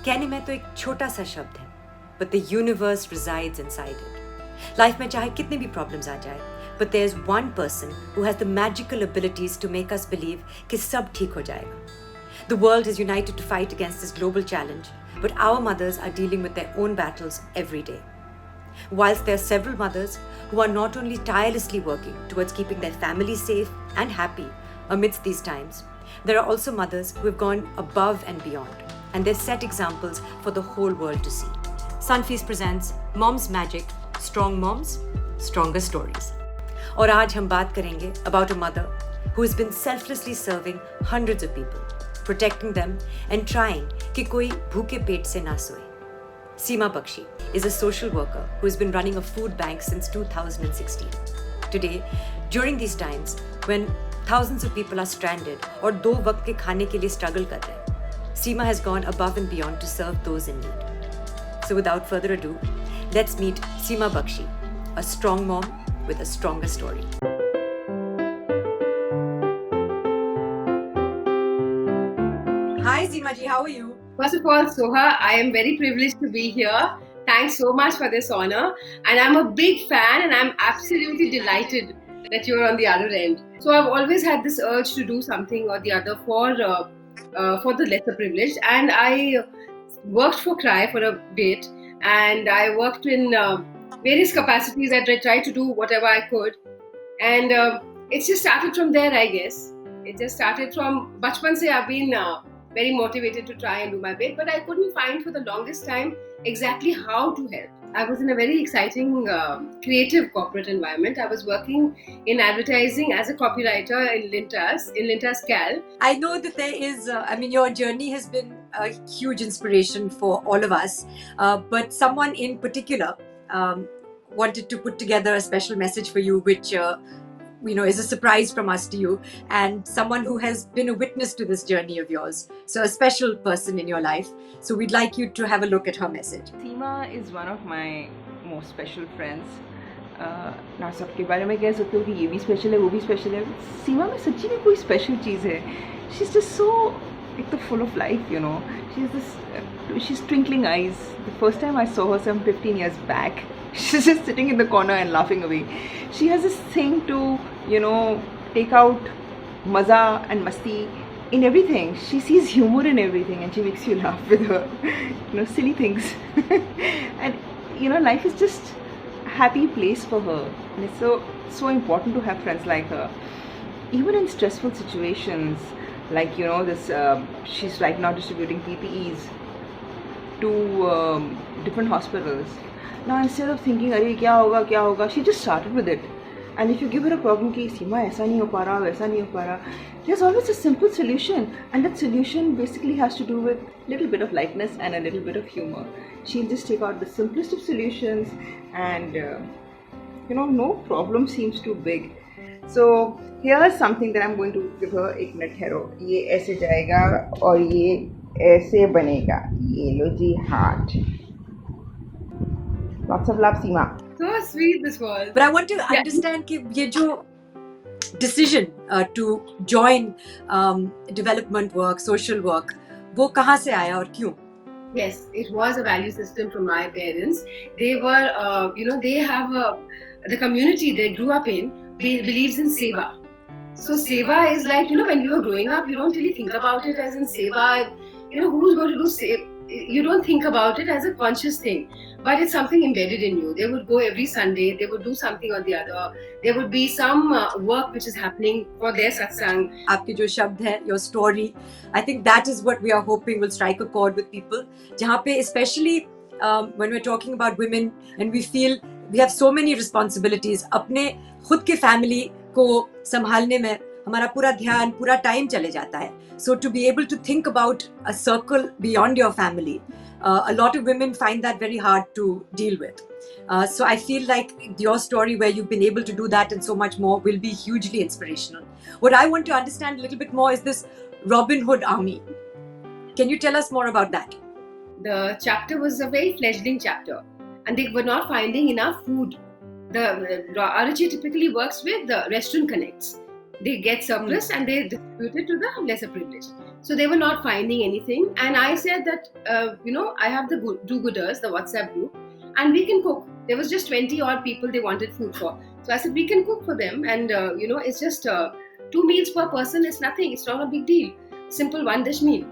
कहने में तो एक छोटा सा शब्द है, but the universe resides inside it. Life में चाहे कितनी भी problems आ जाए, but there's one person who has the magical abilities to make us believe कि सब ठीक हो जाएगा. The world is united to fight against this global challenge, but our mothers are dealing with their own battles every day. Whilst there are several mothers who are not only tirelessly working towards keeping their families safe and happy amidst these times, there are also mothers who have gone above and beyond, and they've set examples for the whole world to see. Sunfeast presents Mom's Magic, Strong Moms, Stronger Stories. और आज हम बात करेंगे about a mother who has been selflessly serving hundreds of people, protecting them and trying कि कोई भूखे पेट से ना सोए. Seema Bakshi is a social worker who has been running a food bank since 2016. Today, during these times when thousands of people are stranded और दो वक्त के खाने के लिए struggle कर रहे हैं, Seema has gone above and beyond to serve those in need. So without further ado, let's meet Seema Bakshi, a strong mom with a stronger story. Hi Seema ji, how are you? First of all, Soha, I am very privileged to be here. Thanks so much for this honor. And I'm a big fan and I'm absolutely delighted that you're on the other end. So I've always had this urge to do something or the other for the lesser privileged. And I worked for CRY for a bit and I worked in various capacities. I tried to do whatever I could. And it just started from there, I guess. It just started from Bachpan se I've been very motivated to try and do my bit, but I couldn't find for the longest time exactly how to help. I was in a very exciting, creative corporate environment. I was working in advertising as a copywriter in Lintas Cal. I know that there is, your journey has been a huge inspiration for all of us, but someone in particular wanted to put together a special message for you, which is a surprise from us to you, and someone who has been a witness to this journey of yours. So a special person in your life. So we'd like you to have a look at her message. Seema is one of my most special friends. ना सबके बारे में कह सकते हो कि ये भी स्पेशल है वो भी स्पेशल है. सीमा में सच्ची में कोई स्पेशल चीज़ है. She's just so like the full of life, you know. She's twinkling eyes. The first time I saw her some 15 years back, she's just sitting in the corner and laughing away. She has this thing to, take out maza and masti in everything. She sees humor in everything and she makes you laugh with her, silly things. And, life is just a happy place for her. And it's so important to have friends like her. Even in stressful situations, like, she's right now distributing PPEs to different hospitals. Now, instead of thinking, "Arey, kya hoga," she just started with it. And if you give her a problem, ki Seema, aisa nahi ho pa raha, waisa nahi ho pa raha, there's always a simple solution. And that solution basically has to do with a little bit of lightness and a little bit of humor. She'll just take out the simplest of solutions and, no problem seems too big. So, here's something that I'm going to give her. एक minute ठहरो. ये ऐसे जाएगा और ये ऐसे बनेगा. ये लो जी heart. Lots of love, Seema. So sweet this was. But I want to understand कि ये जो decision to join development work, social work, वो कहाँ से आया और क्यों? Yes, it was a value system from my parents. They were, they have the community they grew up in believes in seva. So seva is like, when you were growing up, you don't really think about it as in seva. Who's going to do seva? You don't think about it as a conscious thing, but it's something embedded in you. They would go every Sunday, they would do something or the other. There would be some work which is happening for their satsang. आपके जो शब्द हैं, your story, I think that is what we are hoping will strike a chord with people. जहाँ पे especially when we're talking about women and we feel we have so many responsibilities, अपने खुद के family को संभालने में हमारा पूरा ध्यान, पूरा time चले जाता है. So to be able to think about a circle beyond your family, a lot of women find that very hard to deal with. So I feel like your story where you've been able to do that and so much more will be hugely inspirational. What I want to understand a little bit more is this Robin Hood Army. Can you tell us more about that? The chapter was a very fledgling chapter and they were not finding enough food. The RHA typically works with the restaurant connects. They get surplus and they distribute it to the lesser privileged. So they were not finding anything. And I said that, I have the do-gooders, the WhatsApp group, and we can cook. There was just 20 odd people they wanted food for. So I said, we can cook for them. And, it's just 2 meals per person. It's nothing. It's not a big deal. Simple one dish meal.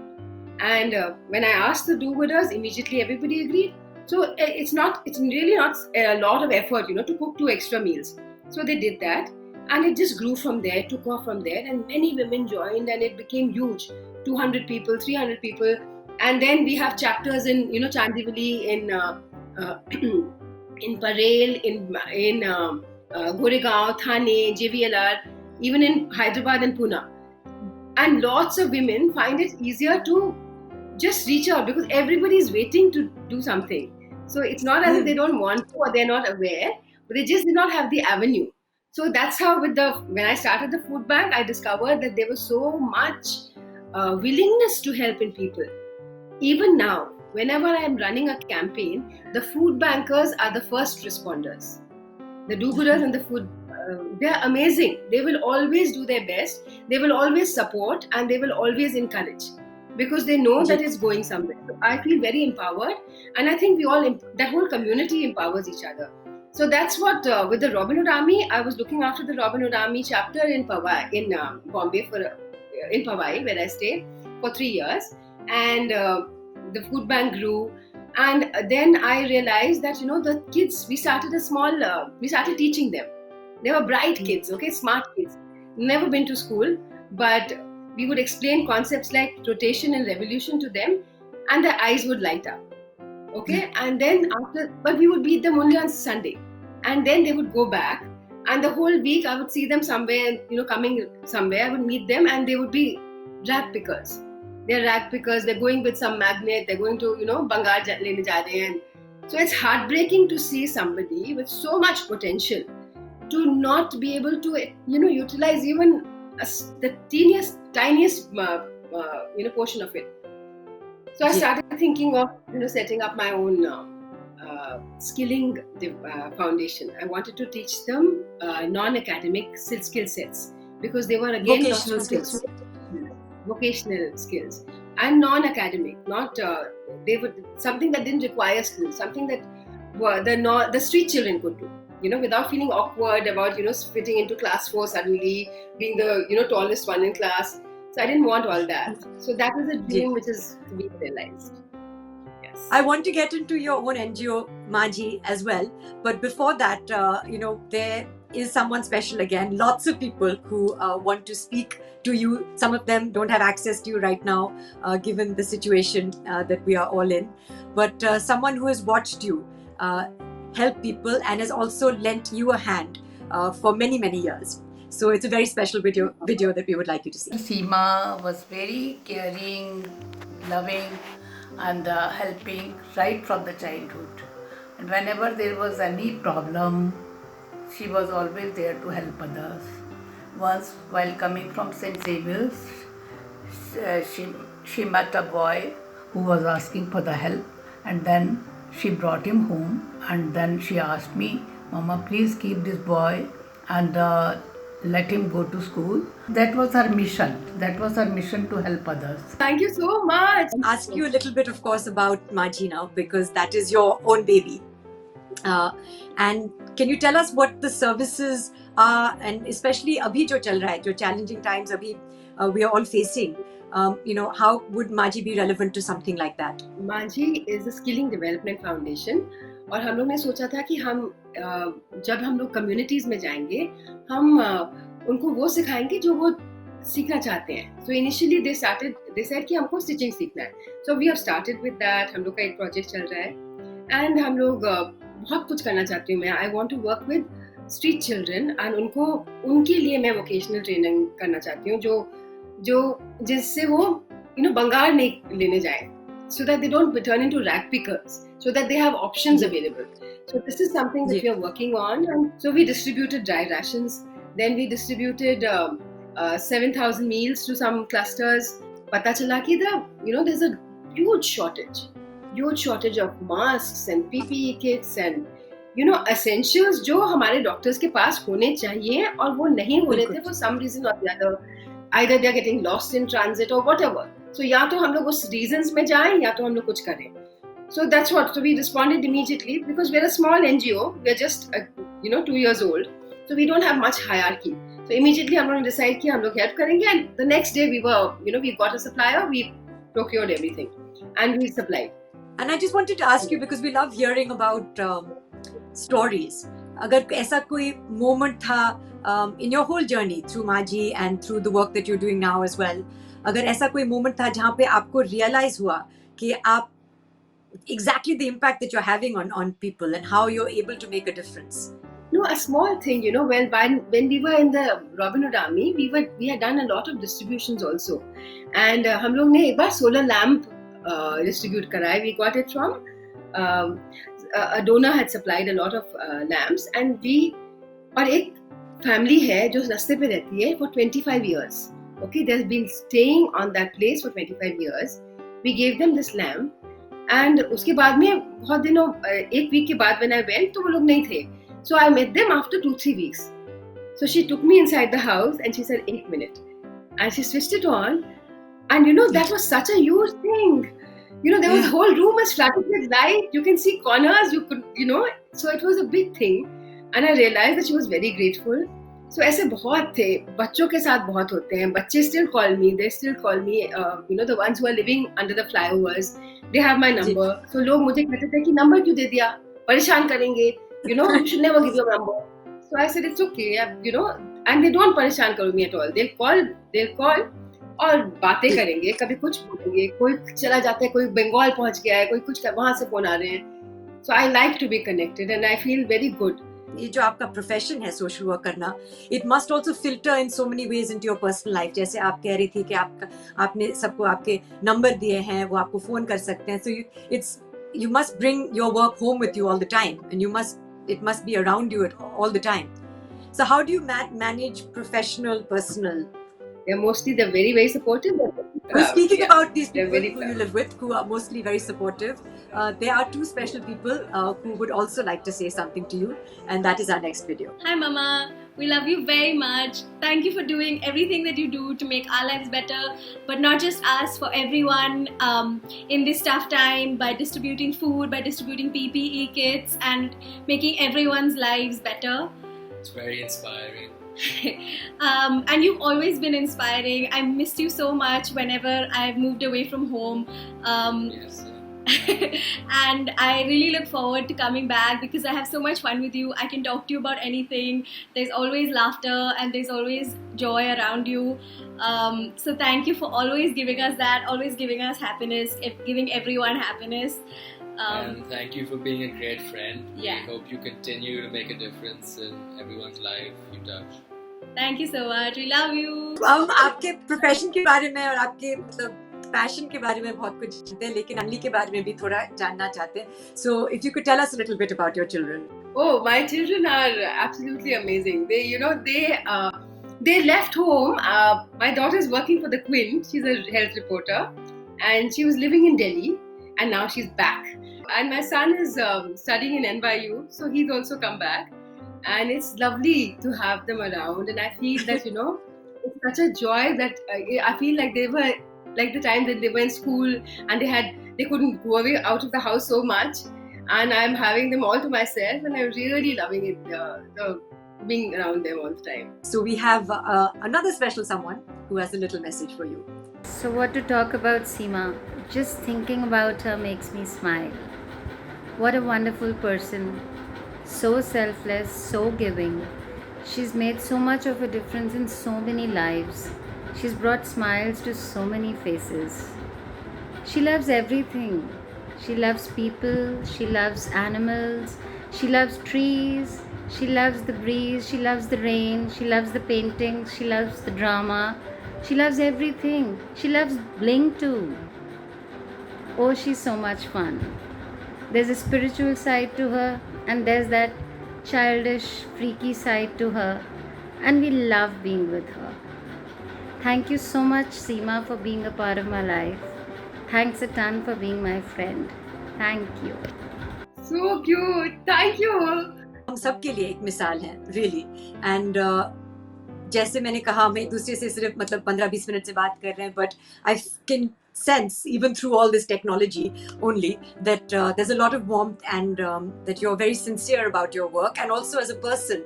And when I asked the do-gooders, immediately everybody agreed. So it's really not a lot of effort, to cook 2 extra meals. So they did that. And it just grew from there, took off from there, and many women joined, and it became huge. 200 people, 300 people, and then we have chapters in, Chandivali, in in Parel, in Goregaon, Thane, JVLR, even in Hyderabad and Pune. And lots of women find it easier to just reach out because everybody is waiting to do something. So it's not as if they don't want to or they're not aware, but they just did not have the avenue. So that's how when I started the food bank, I discovered that there was so much willingness to help in people. Even now, whenever I am running a campaign, the food bankers are the first responders. The do-gooders and the food, they're amazing. They will always do their best. They will always support and they will always encourage because they know that it's going somewhere. So I feel very empowered, and I think that whole community empowers each other. So that's what, with the Robin Hood Army, I was looking after the Robin Hood Army chapter in Powai, in Bombay, in Powai, where I stayed for 3 years. And the food bank grew. And then I realized that, the kids, we started teaching them. They were bright kids, smart kids. Never been to school, but we would explain concepts like rotation and revolution to them, and their eyes would light up. And then but we would meet them only on Sunday, and then they would go back, and the whole week I would see them somewhere, coming somewhere. I would meet them, and they would be rag pickers. They're rag pickers. They're going with some magnet. They're going to, Bangar lene ja rahe hain. So it's heartbreaking to see somebody with so much potential to not be able to, utilize even the tiniest, portion of it. So I started thinking of, setting up my own skilling foundation. I wanted to teach them non-academic skill sets because they were again vocational skills and non-academic. They were something that didn't require skills, something that the street children could do. Without feeling awkward about, fitting into class 4 suddenly, being the, tallest one in class. So I didn't want all that. So that was a dream which is to be realized. Yes. I want to get into your own NGO, Maji, as well. But before that, there is someone special again. Lots of people who want to speak to you. Some of them don't have access to you right now, given the situation that we are all in. But someone who has watched you help people and has also lent you a hand for many, many years. So it's a very special video that we would like you to see. Seema was very caring, loving, and helping right from the childhood. And whenever there was any problem, she was always there to help others. Once, while coming from St. Xavier's, she met a boy who was asking for the help, and then she brought him home, and then she asked me, "Mama, please keep this boy and let him go to school." That was her mission. That was her mission, to help others. Thank you so much. I'll ask you a little bit, of course, about Maji now, because that is your own baby. And can you tell us what the services are, and especially abhi jo chal raha hai, jo challenging times abhi we are all facing. How would Maji be relevant to something like that? Maji is a skilling development foundation, और हम लोग ने सोचा था कि हम जब हम लोग कम्युनिटीज में जाएंगे, हम उनको वो सिखाएंगे जो वो सीखना चाहते हैं. So initially they said कि हमको stitching सीखना है. So we have started with that. हम लोग का एक project चल रहा है, and हम लोग बहुत कुछ करना चाहती हूँ मैं. I want to work with street children, and उनके लिए मैं vocational training करना चाहती हूँ जो जिससे वो बंगार नहीं लेने जाए, so that they don't turn into rag pickers, so that they have options available. So this is something that we are working on. And so we distributed dry rations, then we distributed 7,000 meals to some clusters. Pata chala ki there's a huge shortage of masks and PPE kits and essentials जो हमारे doctors के पास होने चाहिए और वो नहीं हो रहे थे for some reason or the other. Either they are getting lost in transit or whatever. So या तो हम लोग उस reasons में जाएं या तो हम लोग कुछ करें. So that's what. So we responded immediately because we're a small NGO. We're just 2 years old. So we don't have much hierarchy. So immediately हम लोगों ने decide कि हम लोग help करेंगे, and the next day we got a supplier, we procured everything and we supplied. And I just wanted to ask you, because we love hearing about stories. अगर ऐसा कोई moment था in your whole journey through Maaji and through the work that you're doing now as well, अगर ऐसा कोई moment था जहाँ पे आपको realize हुआ कि आप exactly the impact that you're having on people and how you're able to make a difference. No, a small thing, when we were in the Robin Hood Army, we had done a lot of distributions also, and हम लोग ने एक बार solar lamp distribute कराया. We got it from a donor had supplied a lot of lamps, and और एक family है जो रास्ते पे रहती है for 25 years. Okay, they've been staying on that place for 25 years. We gave them this lamp, and उसके बाद में बहुत दिनों एक week के बाद when I went तो वो लोग नहीं थे. So I met them after 2-3 weeks. So she took me inside the house and she said, 1 minute. And she switched it on. And that was such a huge thing. There was the whole room was flooded with light. You can see corners, you could, so it was a big thing. And I realized that she was very grateful. So ऐसे बहुत थे, बच्चों के साथ बहुत होते हैं. बच्चे still call me, they still call me, the ones who are living under the flyovers, they have my number. So लोग मुझे कहते थे कि नंबर क्यों दे दिया, परेशान करेंगे. You should never give your number. So I said, it's okay, and they don't परेशान करो me at all. They'll call और बातें करेंगे, कभी कुछ बोलेंगे, कोई चला जाता है, कोई बंगाल पहुंच गया है, कोई कुछ वहां से फोन आ रहे हैं. So I like to be connected and I feel very good. ये जो आपका प्रोफेशन है सोशल वर्क करना, it must also filter in so many ways into your personal life. जैसे आप कह रही थी कि आपने सबको आपके नंबर दिए हैं, वो आपको फोन कर सकते हैं. So you must bring your work home with you all the time, and it must be around you all the time. So how do you manage professional, personal? They're very, very supportive. Speaking about these people very who you live with, who are mostly very supportive, there are two special people who would also like to say something to you, and that is our next video. Hi Mama, we love you very much. Thank you for doing everything that you do to make our lives better, but not just us, for everyone in this tough time, by distributing food, by distributing PPE kits, and making everyone's lives better. It's very inspiring. And you've always been inspiring. I missed you so much whenever I've moved away from home. Yes. And I really look forward to coming back because I have so much fun with you. I can talk to you about anything. There's always laughter and there's always joy around you. So thank you for always giving us that, always giving us happiness, giving everyone happiness. And thank you for being a great friend. Yeah. We hope you continue to make a difference in everyone's life you touch. Thank you so much. We love you. हम आपके profession के बारे में और आपके passion के बारे में बहुत कुछ जानते हैं, लेकिन अनली के बारे में भी थोड़ा जानना चाहते हैं. So if you could tell us a little bit about your children. Oh, my children are absolutely amazing. They left home. My daughter is working for the Queen. She's a health reporter, and she was living in Delhi, and now she's back. And my son is studying in NYU, so he's also come back. And it's lovely to have them around. And I feel that, it's such a joy that I feel like they were like the time that they were in school and they couldn't go away out of the house so much. And I'm having them all to myself, and I'm really loving it, being around them all the time. So we have another special someone who has a little message for you. So what to talk about Seema? Just thinking about her makes me smile. What a wonderful person. So selfless, so giving. She's made so much of a difference in so many lives. She's brought smiles to so many faces. She loves everything. She loves people, she loves animals, she loves trees, she loves the breeze, she loves the rain, she loves the paintings, she loves the drama. She loves everything. She loves bling too. Oh, she's so much fun. There's a spiritual side to her, and there's that childish, freaky side to her, and we love being with her. Thank you so much, Seema, for being a part of my life. Thanks a ton for being my friend. Thank you. So cute. Thank you. हम सबके लिए एक मिसाल है really and जैसे मैंने कहा हम एक दूसरे से सिर्फ मतलब 15-20 मिनट से बात कर रहे हैं but I can sense even through all this technology only that there's a lot of warmth and that you're very sincere about your work and also as a person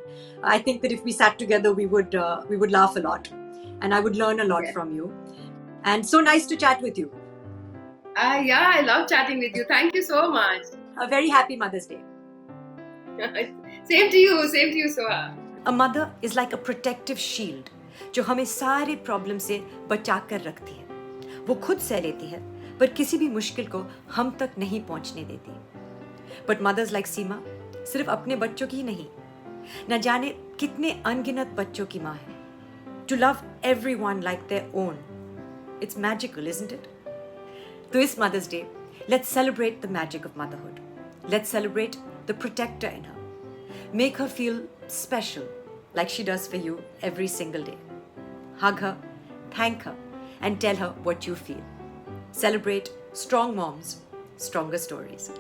I think that if we sat together we would laugh a lot and I would learn a lot from you and so nice to chat with you. Yeah, I love chatting with you. Thank you so much. A very happy Mother's Day. Same to you, Soha. A mother is like a protective shield जो हमें सारे problem से बचा कर रखती है. वो खुद सह लेती है पर किसी भी मुश्किल को हम तक नहीं पहुंचने देती. बट मदर्स लाइक सीमा सिर्फ अपने बच्चों की ही नहीं, न जाने कितने अनगिनत बच्चों की माँ है. To love everyone like their own, it's magical, isn't it? तो इस mother's day let's celebrate the magic of motherhood. Let's celebrate the protector in her. Make her feel special like she does for you every single day. Hug her, thank her, and tell her what you feel. Celebrate strong moms, stronger stories.